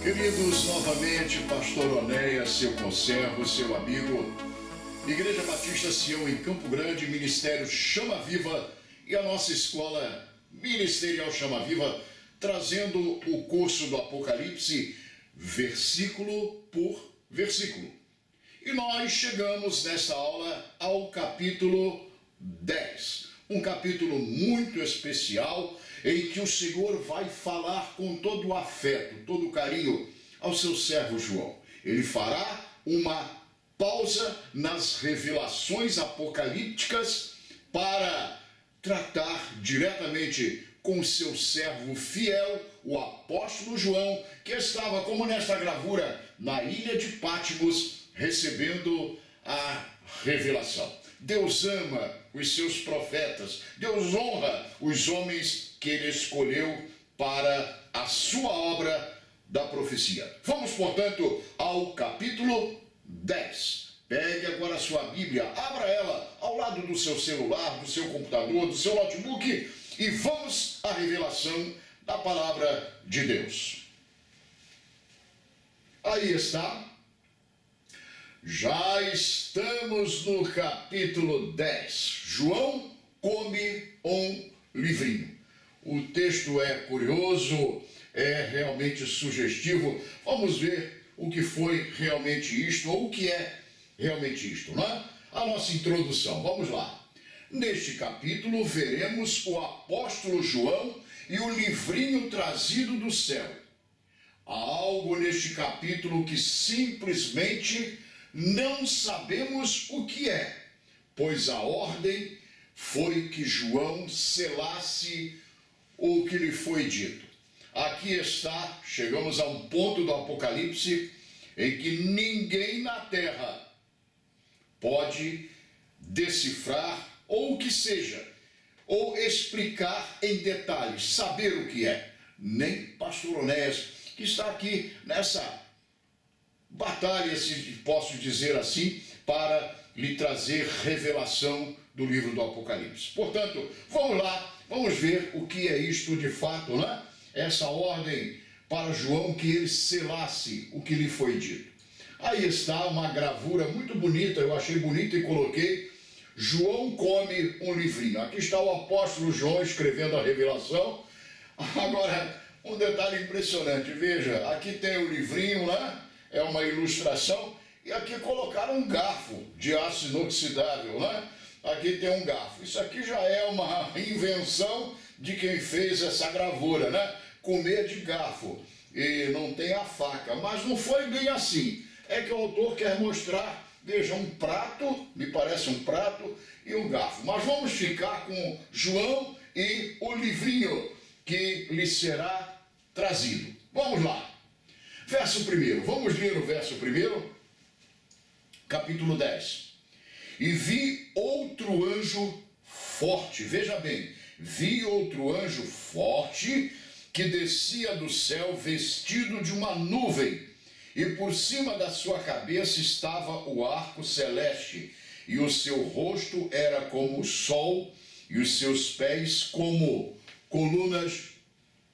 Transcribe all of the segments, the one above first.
Queridos, novamente, Pastor Onéas, seu conservo, seu amigo, Igreja Batista Sião em Campo Grande, Ministério Chama Viva e a nossa escola ministerial Chama Viva, trazendo o curso do Apocalipse, versículo por versículo. E nós chegamos nesta aula ao capítulo 10, um capítulo muito especial, em que o Senhor vai falar com todo o afeto, todo o carinho ao seu servo João. Ele fará uma pausa nas revelações apocalípticas para tratar diretamente com seu servo fiel, o apóstolo João, que estava, como nesta gravura, na ilha de Patmos, recebendo a revelação. Deus ama os seus profetas, Deus honra os homens que ele escolheu para a sua obra da profecia. Vamos, portanto, ao capítulo 10. Pegue agora a sua Bíblia, abra ela ao lado do seu celular, do seu computador, do seu notebook e vamos à revelação da palavra de Deus. Aí está. Já estamos no capítulo 10. João come um livrinho. O texto é curioso, é realmente sugestivo. Vamos ver o que foi realmente isto, ou o que é realmente isto, não é? A nossa introdução, vamos lá. Neste capítulo veremos o apóstolo João e o livrinho trazido do céu. Há algo neste capítulo que simplesmente não sabemos o que é, pois a ordem foi que João selasse o que lhe foi dito. Aqui está, chegamos a um ponto do Apocalipse em que ninguém na terra pode decifrar, ou o que seja, ou explicar em detalhes, saber o que é. Nem Pastor Onéas, que está aqui nessa batalha, se posso dizer assim, para lhe trazer revelação do livro do Apocalipse. Portanto, vamos lá, vamos ver o que é isto de fato, né? Essa ordem para João que ele selasse o que lhe foi dito. Aí está uma gravura muito bonita, eu achei bonita e coloquei: João come um livrinho. Aqui está o apóstolo João escrevendo a revelação. Agora, um detalhe impressionante, veja, aqui tem o livrinho, né? É uma ilustração, e aqui colocaram um garfo de aço inoxidável, né? Aqui tem um garfo. Isso aqui já é uma invenção de quem fez essa gravura, né? Comer de garfo, e não tem a faca, mas não foi bem assim. É que o autor quer mostrar, veja, um prato, me parece um prato, e um garfo. Mas vamos ficar com João e o livrinho que lhe será trazido. Vamos lá. Verso 1, vamos ler o verso 1, capítulo 10. E vi outro anjo forte, veja bem, vi outro anjo forte que descia do céu vestido de uma nuvem, e por cima da sua cabeça estava o arco celeste, e o seu rosto era como o sol, e os seus pés como colunas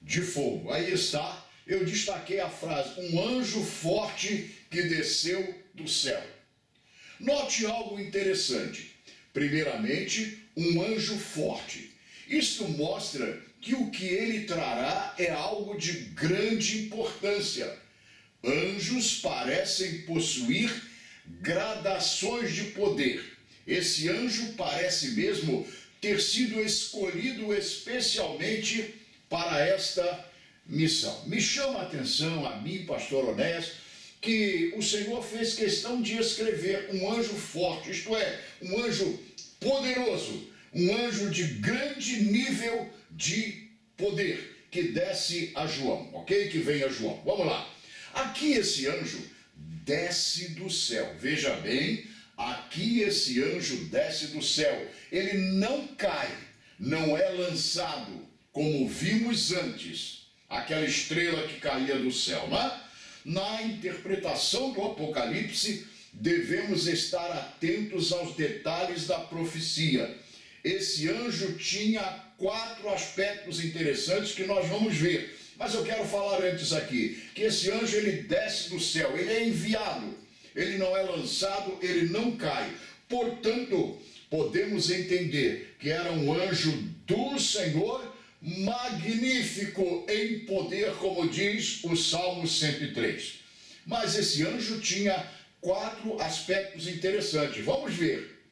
de fogo. Aí está. Eu destaquei a frase, um anjo forte que desceu do céu. Note algo interessante. Primeiramente, um anjo forte. Isto mostra que o que ele trará é algo de grande importância. Anjos parecem possuir gradações de poder. Esse anjo parece mesmo ter sido escolhido especialmente para esta missão. Me chama a atenção, a mim, Pastor Onéas, que o Senhor fez questão de escrever um anjo forte, isto é, um anjo poderoso, um anjo de grande nível de poder, que desce a João, ok? Que vem a João. Vamos lá. Aqui esse anjo desce do céu. Veja bem, aqui esse anjo desce do céu. Ele não cai, não é lançado, como vimos antes, aquela estrela que caía do céu, né? Na interpretação do Apocalipse, devemos estar atentos aos detalhes da profecia. Esse anjo tinha 4 aspectos interessantes que nós vamos ver. Mas eu quero falar antes aqui, que esse anjo ele desce do céu, ele é enviado, ele não é lançado, ele não cai. Portanto, podemos entender que era um anjo do Senhor, magnífico em poder, como diz o Salmo 103. Mas esse anjo tinha 4 aspectos interessantes. Vamos ver.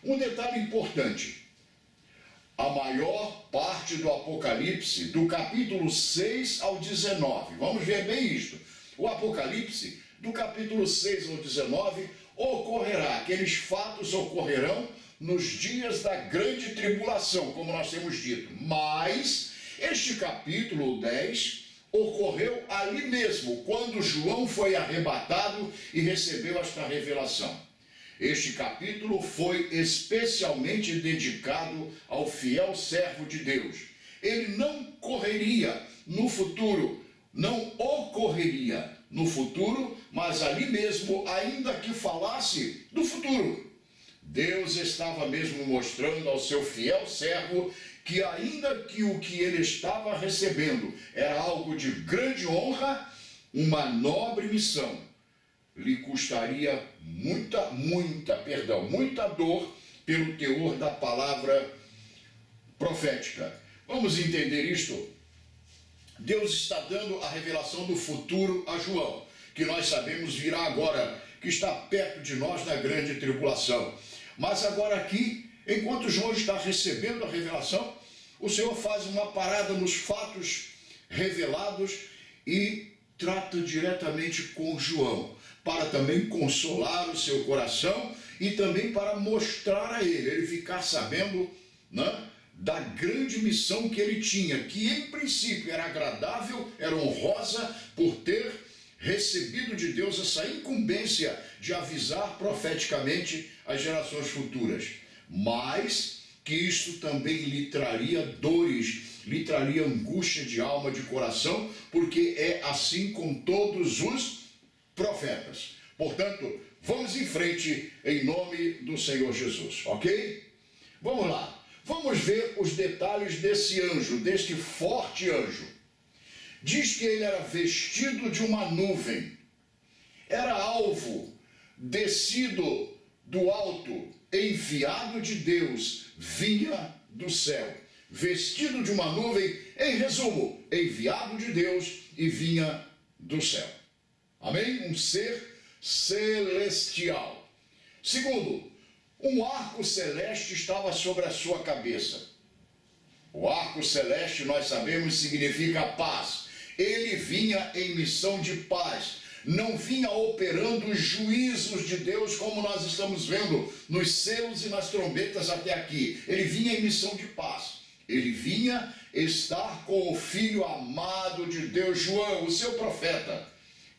Um detalhe importante. A maior parte do Apocalipse, do capítulo 6 ao 19. Vamos ver bem isto. O Apocalipse, do capítulo 6 ao 19, ocorrerá. Aqueles fatos ocorrerão nos dias da grande tribulação, como nós temos dito. Mas este capítulo 10 ocorreu ali mesmo, quando João foi arrebatado e recebeu esta revelação. Este capítulo foi especialmente dedicado ao fiel servo de Deus. Ele não correria no futuro, não ocorreria no futuro, mas ali mesmo, ainda que falasse do futuro. Deus estava mesmo mostrando ao seu fiel servo que ainda que o que ele estava recebendo era algo de grande honra, uma nobre missão, lhe custaria muita dor pelo teor da palavra profética. Vamos entender isto? Deus está dando a revelação do futuro a João, que nós sabemos virá agora, que está perto de nós na grande tribulação. Mas agora aqui, enquanto João está recebendo a revelação, o Senhor faz uma parada nos fatos revelados e trata diretamente com João, para também consolar o seu coração e também para mostrar a ele ficar sabendo, né, da grande missão que ele tinha, que em princípio era agradável, era honrosa, por ter recebido de Deus essa incumbência de avisar profeticamente as gerações futuras, mas que isto também lhe traria dores, lhe traria angústia de alma, de coração, porque é assim com todos os profetas. Portanto, vamos em frente em nome do Senhor Jesus, ok? Vamos lá, vamos ver os detalhes desse anjo, deste forte anjo. Diz que ele era vestido de uma nuvem, era alvo, descido do alto, enviado de Deus, vinha do céu, vestido de uma nuvem, em resumo, enviado de Deus e vinha do céu. Amém? Um ser celestial. Segundo, um arco celeste estava sobre a sua cabeça. O arco celeste, nós sabemos, significa paz. Ele vinha em missão de paz. Não vinha operando os juízos de Deus, como nós estamos vendo nos selos e nas trombetas até aqui. Ele vinha em missão de paz. Ele vinha estar com o filho amado de Deus, João, o seu profeta.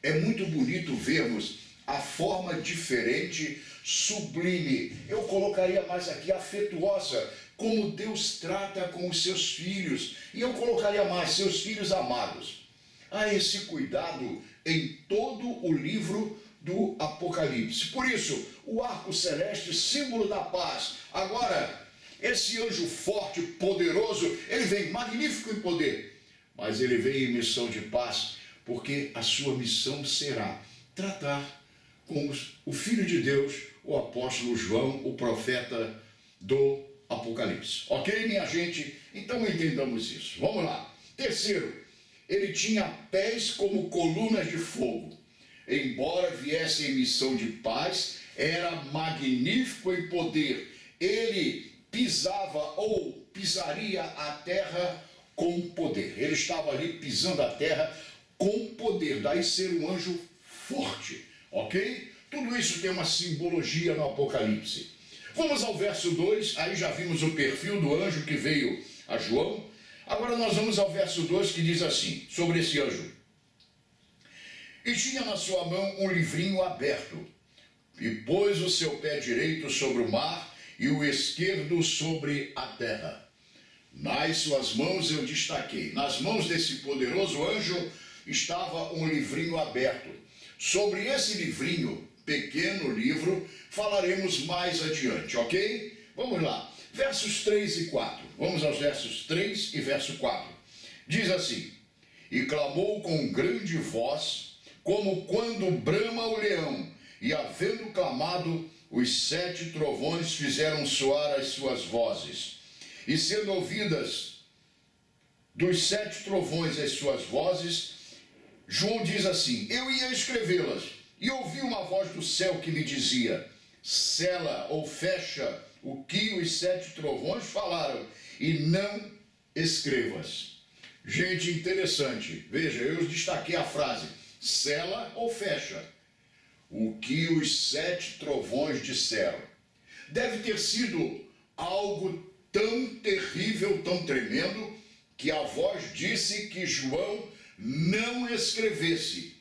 É muito bonito vermos a forma diferente, sublime, eu colocaria mais aqui, afetuosa, como Deus trata com os seus filhos. E eu colocaria mais, seus filhos amados. Há esse cuidado em todo o livro do Apocalipse. Por isso, o arco celeste, símbolo da paz. Agora, esse anjo forte, poderoso, ele vem magnífico em poder, mas ele vem em missão de paz, porque a sua missão será tratar com o Filho de Deus, o apóstolo João, o profeta do Apocalipse. Ok, minha gente? Então entendamos isso. Vamos lá. Terceiro, ele tinha pés como colunas de fogo. Embora viesse em missão de paz, era magnífico em poder. Ele pisava ou pisaria a terra com poder. Ele estava ali pisando a terra com poder. Daí ser um anjo forte, ok? Tudo isso tem uma simbologia no Apocalipse. Vamos ao verso 2, aí já vimos o perfil do anjo que veio a João. Agora nós vamos ao verso 2 que diz assim, sobre esse anjo. E tinha na sua mão um livrinho aberto, e pôs o seu pé direito sobre o mar e o esquerdo sobre a terra. Nas suas mãos eu destaquei. Nas mãos desse poderoso anjo estava um livrinho aberto. Sobre esse livrinho, pequeno livro, falaremos mais adiante, ok? Vamos lá. Versos 3 e 4. Vamos aos versos 3 e verso 4. Diz assim: e clamou com grande voz, como quando brama o leão, e havendo clamado, os 7 trovões fizeram soar as suas vozes, e sendo ouvidas dos 7 trovões as suas vozes, João diz assim: eu ia escrevê-las, e ouvi uma voz do céu que me dizia: sela ou fecha o que os 7 trovões falaram, e não escrevas. Gente, interessante. Veja, eu destaquei a frase: sela ou fecha o que os 7 trovões disseram. Deve ter sido algo tão terrível, tão tremendo, que a voz disse que João não escrevesse.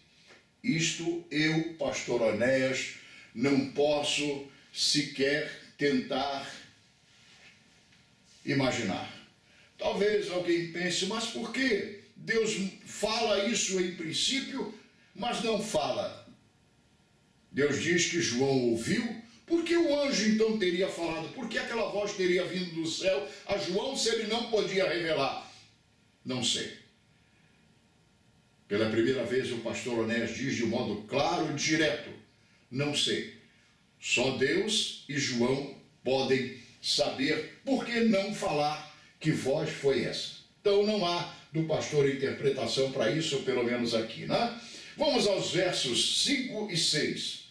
Isto eu, pastor Onéas, não posso sequer tentar imaginar. Talvez alguém pense, mas por que Deus fala isso em princípio, mas não fala? Deus diz que João ouviu. Por que o anjo então teria falado? Por que aquela voz teria vindo do céu a João se ele não podia revelar? Não sei. Pela primeira vez o pastor Onéas diz de modo claro e direto: não sei. Só Deus e João podem saber. Por que não falar que voz foi essa? Então não há do pastor interpretação para isso, pelo menos aqui, né? Vamos aos versos 5 e 6.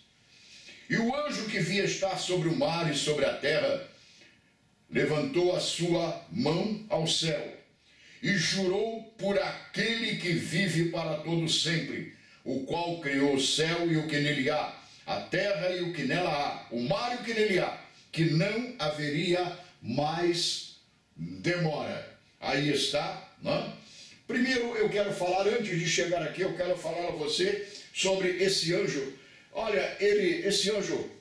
E o anjo que via estar sobre o mar e sobre a terra levantou a sua mão ao céu e jurou por aquele que vive para todo sempre, o qual criou o céu e o que nele há, a terra e o que nela há, o mar e o que nele há, que não haveria mais demora. Aí está, não? Primeiro eu quero falar, antes de chegar aqui, eu quero falar a você sobre esse anjo. Olha, esse anjo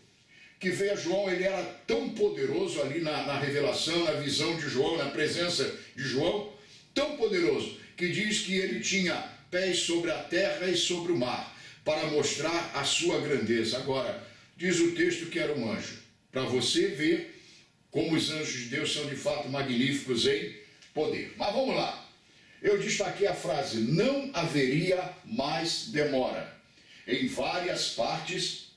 que veio a João, ele era tão poderoso ali na revelação, na visão de João, na presença de João, tão poderoso, que diz que ele tinha pés sobre a terra e sobre o mar, para mostrar a sua grandeza. Agora, diz o texto que era um anjo, para você ver como os anjos de Deus são de fato magníficos em poder. Mas vamos lá, eu destaquei a frase: não haveria mais demora. Em várias partes,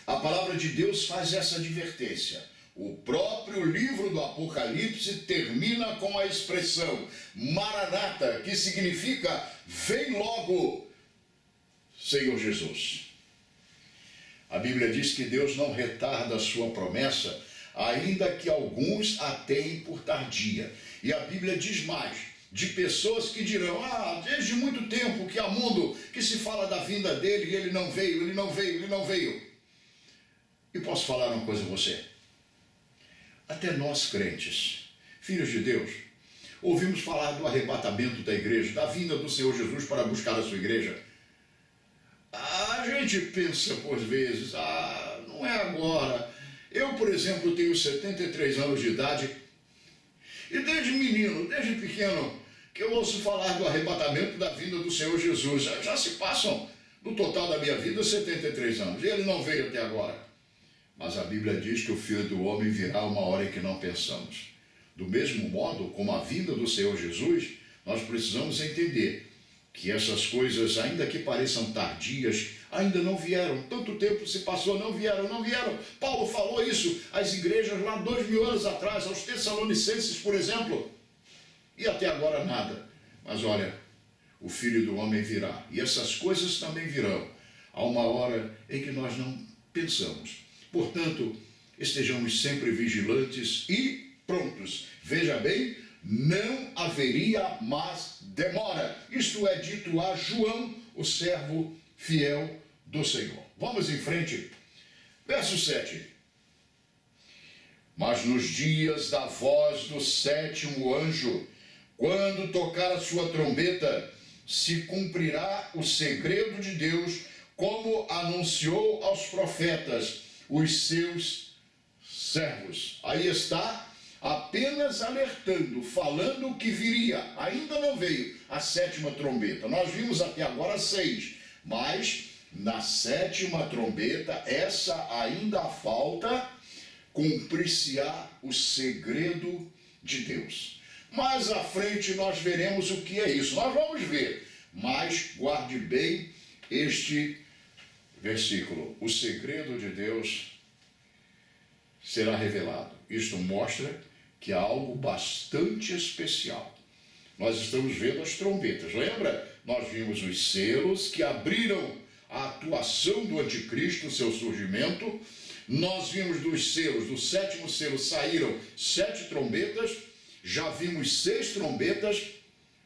a palavra de Deus faz essa advertência. O próprio livro do Apocalipse termina com a expressão Maranata, que significa vem logo, Senhor Jesus. A Bíblia diz que Deus não retarda a sua promessa, ainda que alguns a tenham por tardia. E a Bíblia diz mais, de pessoas que dirão: desde muito tempo que há mundo que se fala da vinda dele e ele não veio, ele não veio, ele não veio. E posso falar uma coisa a você? Até nós crentes, filhos de Deus, ouvimos falar do arrebatamento da igreja, da vinda do Senhor Jesus para buscar a sua igreja. A gente pensa por vezes, não é agora. Eu, por exemplo, tenho 73 anos de idade e desde menino, desde pequeno, que eu ouço falar do arrebatamento da vinda do Senhor Jesus. Já se passam, no total da minha vida, 73 anos. E ele não veio até agora. Mas a Bíblia diz que o Filho do Homem virá uma hora em que não pensamos. Do mesmo modo, como a vinda do Senhor Jesus, nós precisamos entender que essas coisas, ainda que pareçam tardias, ainda não vieram. Tanto tempo se passou, não vieram. Paulo falou isso às igrejas lá 2000 anos atrás, aos Tessalonicenses, por exemplo. E até agora nada. Mas olha, o Filho do Homem virá. E essas coisas também virão. Há uma hora em que nós não pensamos. Portanto, estejamos sempre vigilantes e prontos. Veja bem, não haveria mais demora. Isto é dito a João, o servo fiel do Senhor. Vamos em frente. Verso 7. Mas nos dias da voz do 7º anjo, quando tocar a sua trombeta, se cumprirá o segredo de Deus, como anunciou aos profetas, os seus servos. Aí está, apenas alertando, falando que viria. Ainda não veio a 7ª trombeta. Nós vimos até agora 6, mas na 7ª trombeta, essa ainda falta, cumprir-se-á o segredo de Deus. Mais à frente nós veremos o que é isso. Nós vamos ver, mas guarde bem este versículo. O segredo de Deus será revelado. Isto mostra que há algo bastante especial. Nós estamos vendo as trombetas. Lembra? Nós vimos os selos que abriram a atuação do anticristo, o seu surgimento. Nós vimos dos selos, do sétimo selo saíram 7 trombetas. Já vimos 6 trombetas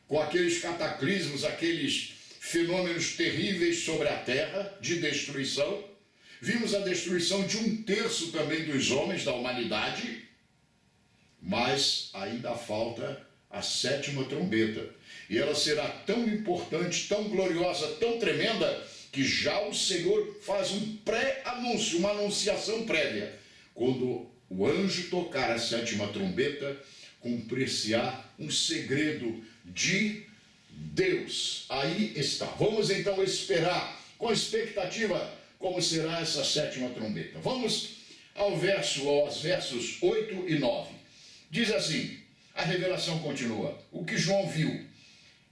com aqueles cataclismos, aqueles fenômenos terríveis sobre a terra de destruição. Vimos a destruição de 1/3 também dos homens, da humanidade. Mas ainda falta a 7ª trombeta. E ela será tão importante, tão gloriosa, tão tremenda, que já o Senhor faz um pré-anúncio, uma anunciação prévia. Quando o anjo tocar a 7ª trombeta, cumprir-se-á um segredo de Deus. Aí está. Vamos então esperar com expectativa como será essa 7ª trombeta. Vamos aos versos 8 e 9. Diz assim, a revelação continua. O que João viu,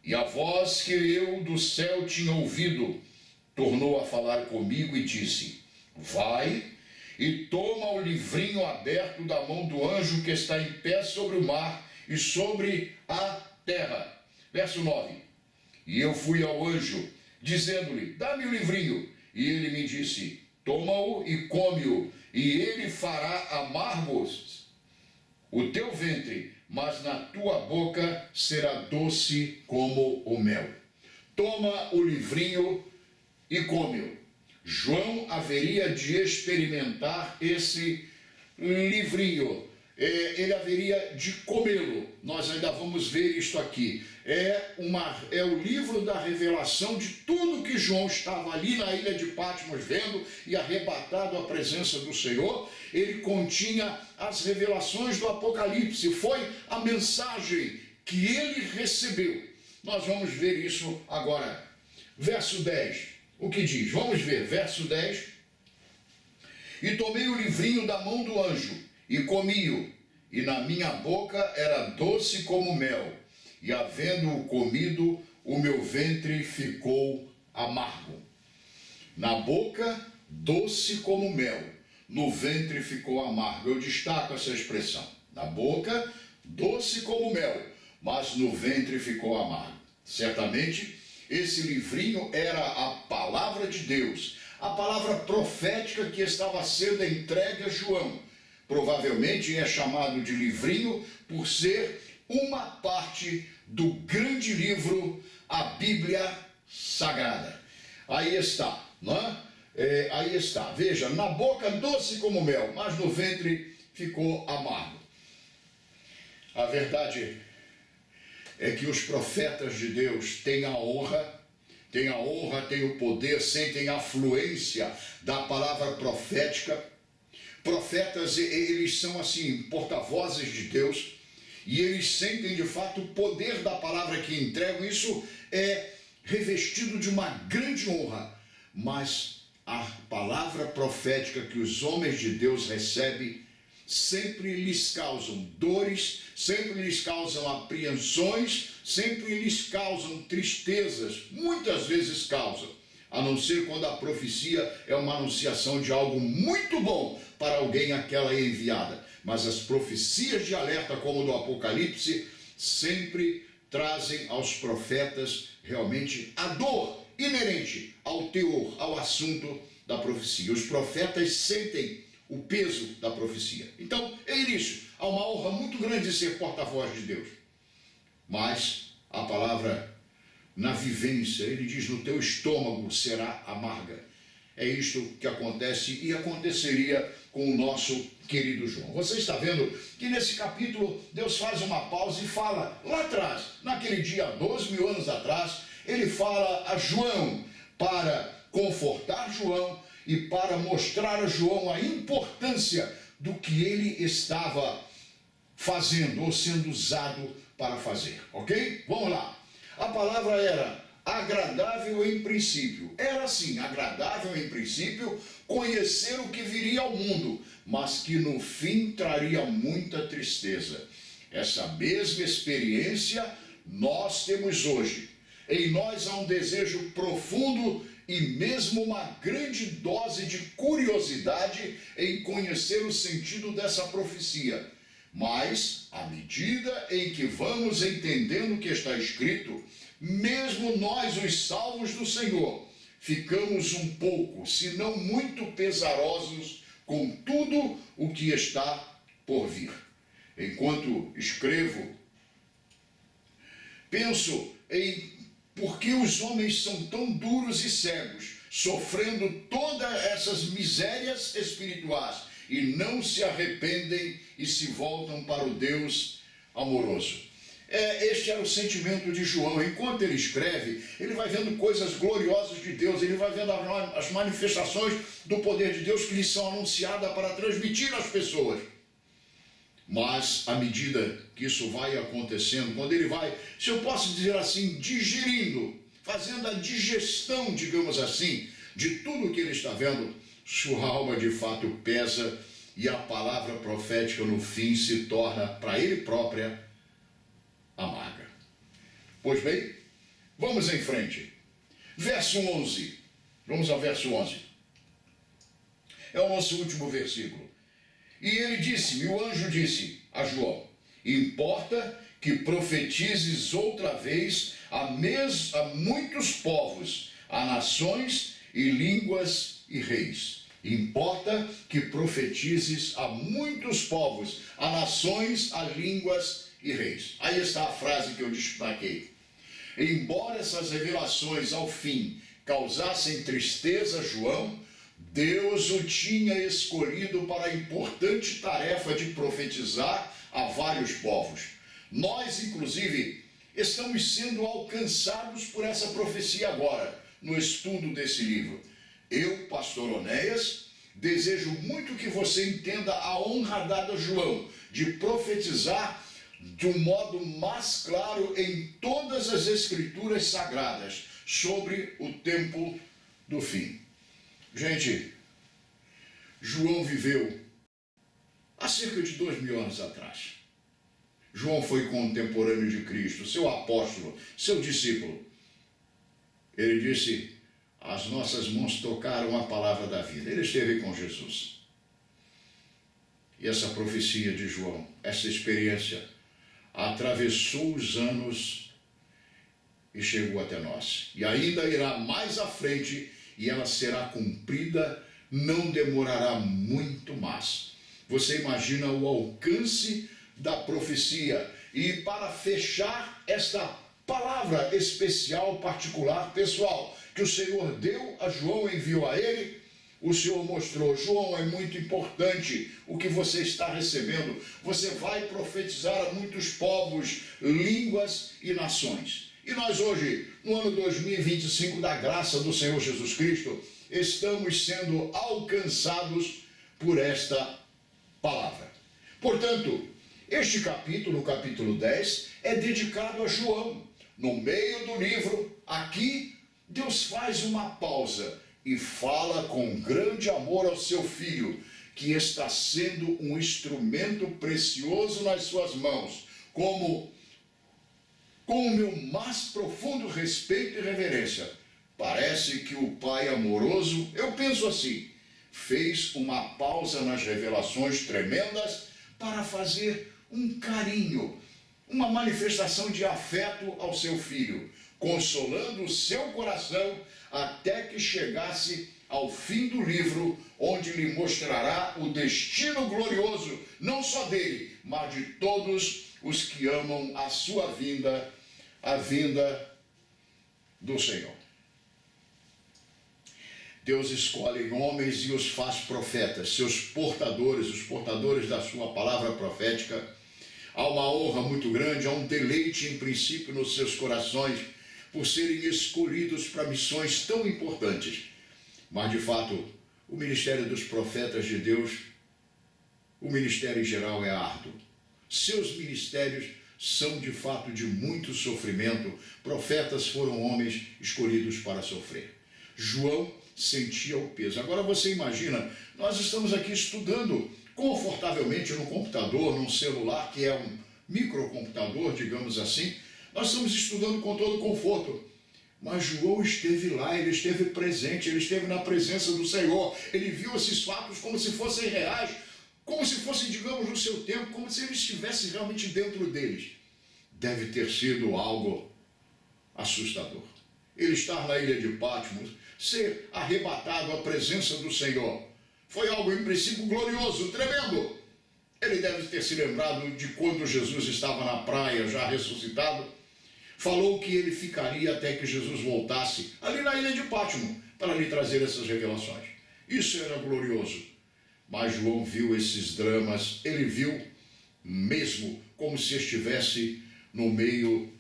e a voz que eu do céu tinha ouvido, tornou a falar comigo e disse, vai e toma o livrinho aberto da mão do anjo que está em pé sobre o mar e sobre a terra. Verso 9. E eu fui ao anjo, dizendo-lhe, dá-me o livrinho. E ele me disse, toma-o e come-o, e ele fará amargos o teu ventre, mas na tua boca será doce como o mel. Toma o livrinho e come-o. João haveria de experimentar esse livrinho. Ele haveria de comê-lo. Nós ainda vamos ver isto aqui. É o livro da revelação de tudo que João estava ali na ilha de Patmos vendo e arrebatado à presença do Senhor. Ele continha as revelações do Apocalipse. Foi a mensagem que ele recebeu. Nós vamos ver isso agora. Verso 10. O que diz? Vamos ver. Verso 10. E tomei o livrinho da mão do anjo e comi-o, e na minha boca era doce como mel, e havendo-o comido, o meu ventre ficou amargo. Na boca, doce como mel, no ventre ficou amargo. Eu destaco essa expressão. Na boca, doce como mel, mas no ventre ficou amargo. Certamente, esse livrinho era a palavra de Deus, a palavra profética que estava sendo entregue a João. Provavelmente é chamado de livrinho por ser uma parte do grande livro, a Bíblia Sagrada. Aí está, não é? Aí está, veja, na boca doce como mel, mas no ventre ficou amargo. A verdade é que os profetas de Deus têm a honra, têm o poder, sentem a fluência da palavra profética. Profetas, eles são assim, porta-vozes de Deus, e eles sentem de fato o poder da palavra que entregam. Isso é revestido de uma grande honra, mas a palavra profética que os homens de Deus recebem sempre lhes causam dores, sempre lhes causam apreensões, sempre lhes causam tristezas, muitas vezes causam, a não ser quando a profecia é uma anunciação de algo muito bom para alguém a que ela é enviada. Mas as profecias de alerta, como do Apocalipse, sempre trazem aos profetas realmente a dor inerente ao teor, ao assunto da profecia. Os profetas sentem o peso da profecia. Então, é isso. Há uma honra muito grande de ser porta-voz de Deus. Mas a palavra, na vivência, ele diz, no teu estômago será amarga. É isto que acontece e aconteceria com o nosso querido João. Você está vendo que nesse capítulo Deus faz uma pausa e fala lá atrás, naquele dia, 12 mil anos atrás, ele fala a João para confortar João e para mostrar a João a importância do que ele estava fazendo ou sendo usado para fazer, ok? Vamos lá. A palavra era agradável em princípio. Era assim, agradável em princípio, conhecer o que viria ao mundo, mas que no fim traria muita tristeza. Essa mesma experiência nós temos hoje. Em nós há um desejo profundo e mesmo uma grande dose de curiosidade em conhecer o sentido dessa profecia. Mas, à medida em que vamos entendendo o que está escrito, mesmo nós, os salvos do Senhor, ficamos um pouco, se não muito pesarosos com tudo o que está por vir. Enquanto escrevo, penso em por que os homens são tão duros e cegos, sofrendo todas essas misérias espirituais e não se arrependem e se voltam para o Deus amoroso. Este era o sentimento de João. Enquanto ele escreve, ele vai vendo coisas gloriosas de Deus, ele vai vendo as manifestações do poder de Deus que lhe são anunciadas para transmitir às pessoas. Mas, à medida que isso vai acontecendo, quando ele vai, se eu posso dizer assim, digerindo, fazendo a digestão, digamos assim, de tudo que ele está vendo, sua alma de fato pesa e a palavra profética no fim se torna, para ele própria, amarga. Pois bem, vamos em frente. Verso 11. Vamos ao verso 11. É o nosso último versículo. E ele disse-me, o anjo disse a João, importa que profetizes outra vez a muitos povos, a nações e línguas e reis. Importa que profetizes a muitos povos, a nações, a línguas e reis. Aí está a frase que eu destaquei. Embora essas revelações ao fim causassem tristeza a João, Deus o tinha escolhido para a importante tarefa de profetizar a vários povos. Nós, inclusive, estamos sendo alcançados por essa profecia agora, no estudo desse livro. Eu, pastor Onéias, desejo muito que você entenda a honra dada a João de profetizar de um modo mais claro em todas as escrituras sagradas sobre o tempo do fim. Gente, João viveu há cerca de 2000 anos atrás. João foi contemporâneo de Cristo, seu apóstolo, seu discípulo. Ele disse, as nossas mãos tocaram a palavra da vida. Ele esteve com Jesus. E essa profecia de João, essa experiência, atravessou os anos e chegou até nós. E ainda irá mais à frente e ela será cumprida, não demorará muito mais. Você imagina o alcance da profecia. E para fechar esta palavra especial, particular, pessoal, que o Senhor deu a João, enviou a ele, o Senhor mostrou, João, é muito importante o que você está recebendo. Você vai profetizar a muitos povos, línguas e nações. E nós hoje, no ano 2025, da graça do Senhor Jesus Cristo, estamos sendo alcançados por esta palavra. Portanto, este capítulo, o capítulo 10, é dedicado a João. No meio do livro, aqui, Deus faz uma pausa e fala com grande amor ao seu filho, que está sendo um instrumento precioso nas suas mãos, com o meu mais profundo respeito e reverência. Parece que o Pai amoroso, eu penso assim, fez uma pausa nas revelações tremendas para fazer um carinho, uma manifestação de afeto ao seu filho, consolando o seu coração até que chegasse ao fim do livro, onde lhe mostrará o destino glorioso, não só dele, mas de todos os que amam a sua vinda, a vinda do Senhor. Deus escolhe homens e os faz profetas, seus portadores, os portadores da sua palavra profética. Há uma honra muito grande, há um deleite em princípio nos seus corações por serem escolhidos para missões tão importantes. Mas de fato, o ministério dos profetas de Deus, o ministério em geral é árduo. Seus ministérios são de fato de muito sofrimento. Profetas foram homens escolhidos para sofrer. João sentia o peso. Agora você imagina, nós estamos aqui estudando confortavelmente no computador, num celular que é um microcomputador, digamos assim, nós estamos estudando com todo conforto. Mas João esteve lá, ele esteve presente, ele esteve na presença do Senhor. Ele viu esses fatos como se fossem reais, como se fossem, digamos, no seu tempo, como se ele estivesse realmente dentro deles. Deve ter sido algo assustador. Ele estar na ilha de Patmos, ser arrebatado à presença do Senhor, foi algo, em princípio, glorioso, tremendo. Ele deve ter se lembrado de quando Jesus estava na praia, já ressuscitado, falou que ele ficaria até que Jesus voltasse, ali na ilha de Patmos, para lhe trazer essas revelações. Isso era glorioso. Mas João viu esses dramas, ele viu mesmo como se estivesse no meio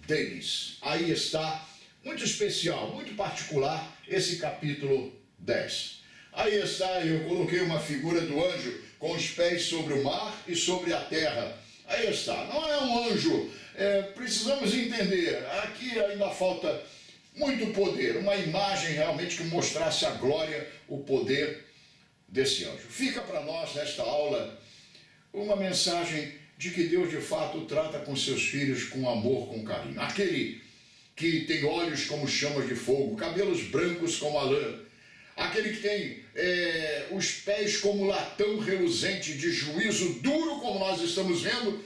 deles. Aí está, muito especial, muito particular, esse capítulo 10. Aí está, eu coloquei uma figura do anjo com os pés sobre o mar e sobre a terra. Aí está, não é um anjo, precisamos entender, aqui ainda falta muito poder, uma imagem realmente que mostrasse a glória, o poder desse anjo. Fica para nós, nesta aula, uma mensagem de que Deus de fato trata com seus filhos com amor, com carinho. Aquele que tem olhos como chamas de fogo, cabelos brancos como a lã, aquele que tem os pés como latão reluzente, de juízo duro, como nós estamos vendo,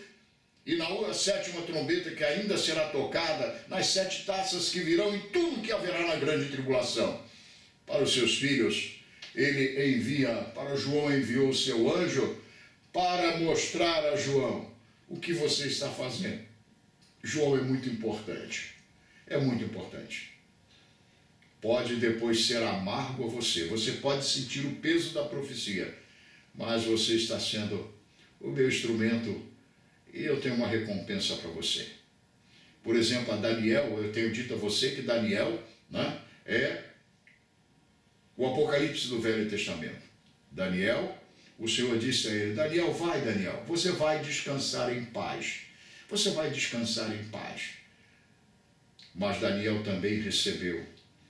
e na sétima trombeta que ainda será tocada, nas 7 taças que virão, em tudo que haverá na grande tribulação. Para os seus filhos, ele envia, para João enviou o seu anjo, para mostrar a João o que você está fazendo. João é muito importante, é muito importante. Pode depois ser amargo a você, você pode sentir o peso da profecia, mas você está sendo o meu instrumento e eu tenho uma recompensa para você. Por exemplo, a Daniel, eu tenho dito a você que Daniel, né, é o Apocalipse do Velho Testamento. Daniel, o Senhor disse a ele, Daniel, vai Daniel, você vai descansar em paz. Você vai descansar em paz. Mas Daniel também recebeu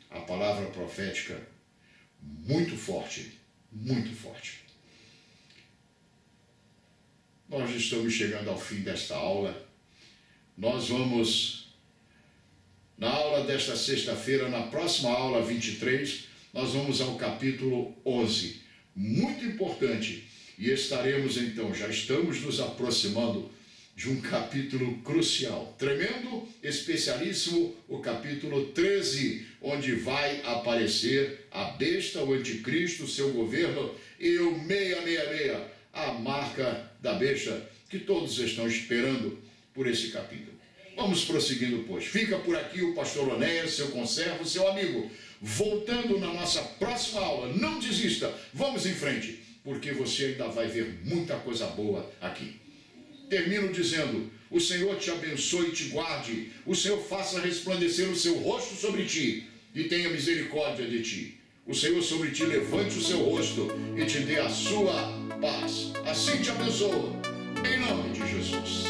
a palavra profética muito forte, muito forte. Nós estamos chegando ao fim desta aula. Nós vamos, na aula desta sexta-feira, na próxima aula 23, nós vamos ao capítulo 11. Muito importante. E estaremos então, já estamos nos aproximando de um capítulo crucial, tremendo, especialíssimo, o capítulo 13, onde vai aparecer a besta, o anticristo, o seu governo e o 666, a marca da besta, que todos estão esperando por esse capítulo. Vamos prosseguindo, pois. Fica por aqui o pastor Onéas, seu conservo, seu amigo. Voltando na nossa próxima aula, não desista, vamos em frente, porque você ainda vai ver muita coisa boa aqui. Termino dizendo, o Senhor te abençoe e te guarde, o Senhor faça resplandecer o seu rosto sobre ti e tenha misericórdia de ti. O Senhor sobre ti levante o seu rosto e te dê a sua paz. Assim te abençoa, em nome de Jesus.